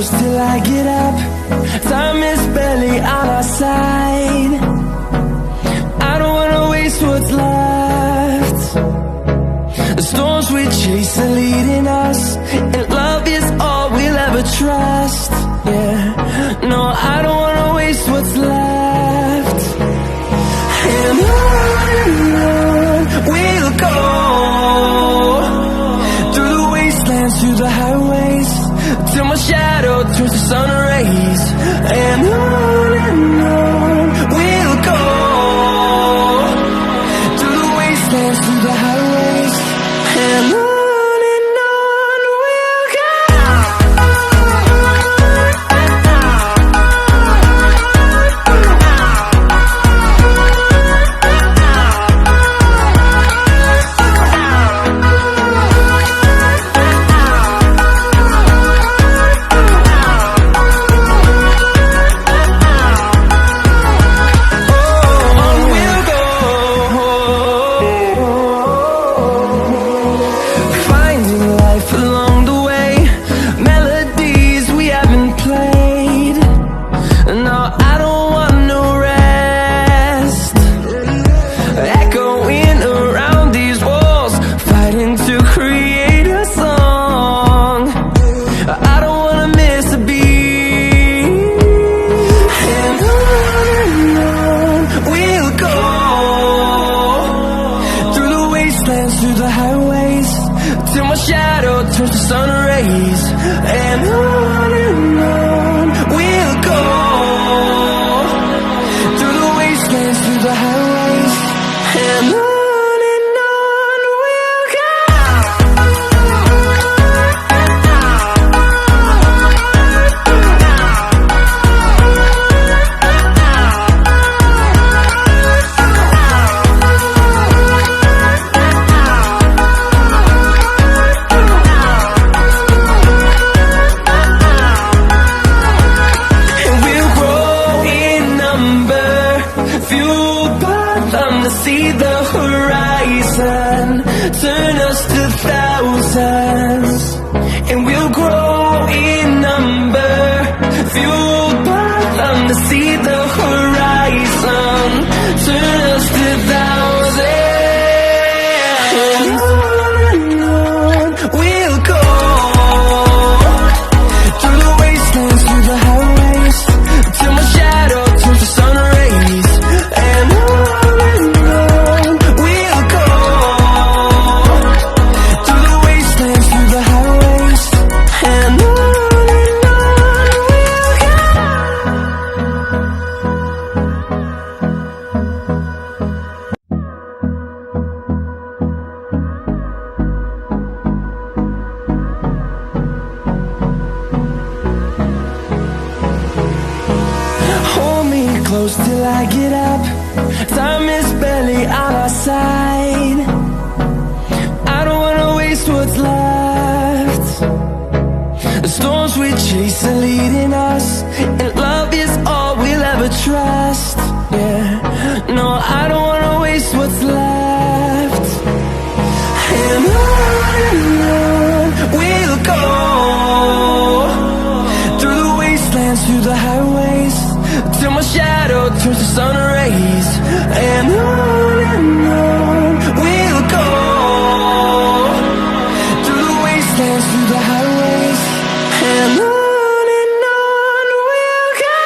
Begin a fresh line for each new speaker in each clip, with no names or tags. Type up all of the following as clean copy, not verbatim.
close till I get up. Time is barely on our side. I don't wanna waste what's left. The storms we chase are leading us, and love is all we'll ever trust. Yeah, no, I don't wanna waste what's left. And on we'll go, through the wastelands, through the highways, till my shadow turns to sun rays. And on we'll go, through the wastelands, through the highways, and on we'll go. Through the highways, till my shadow turns to sun rays. And on we'll go, through the wastelands, through the highways, and on we'll go. See the horizon, turn us to thousands, and we'll grow in number, fueled by them to see the horizon, turn us to thousands, and on we'll go, through the wastelands, through the highways, till my shadow turns to sun rays. And close till I get up. Time is barely on our side. I don't wanna waste what's left. The storms we chase are leading us, and love is all we'll ever trust. Yeah, no, I don't wanna waste what's left. And on we'll go, through the wastelands, through the highways, till my shadow turns to sun rays. And on we'll go, through the wastelands, through the highways, and on we'll go.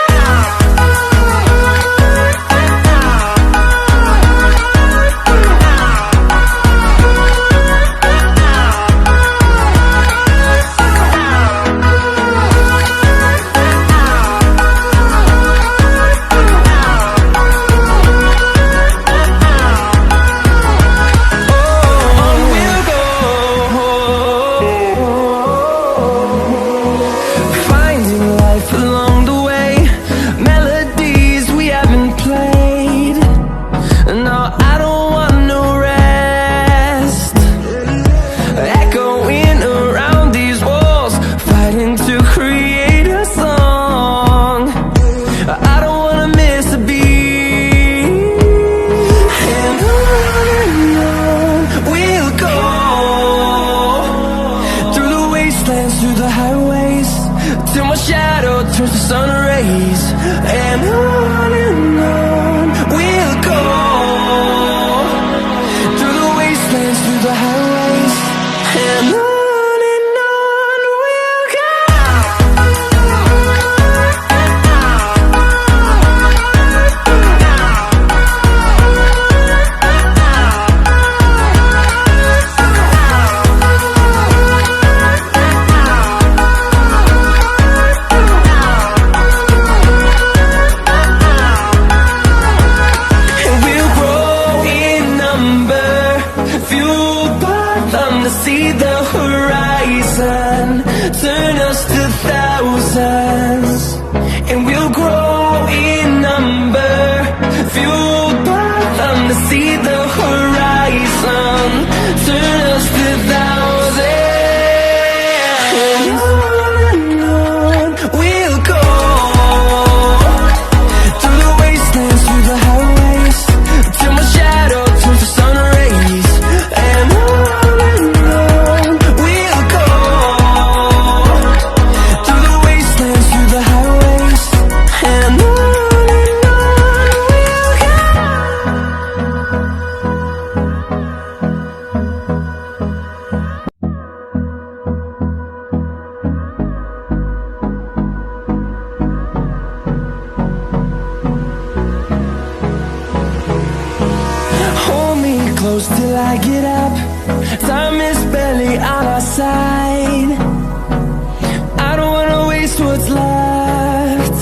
close till I get up. Time is barely on our side. I don't wanna waste what's left.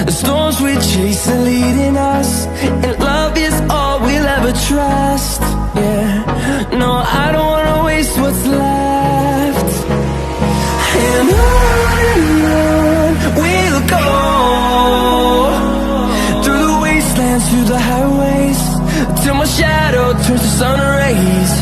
The storms we chase are leading us, and love is all we'll ever trust. Yeah, no, I don't wanna waste what's left. And on we'll go, through the wastelands, through the highways, till my shadow turns to sun rays.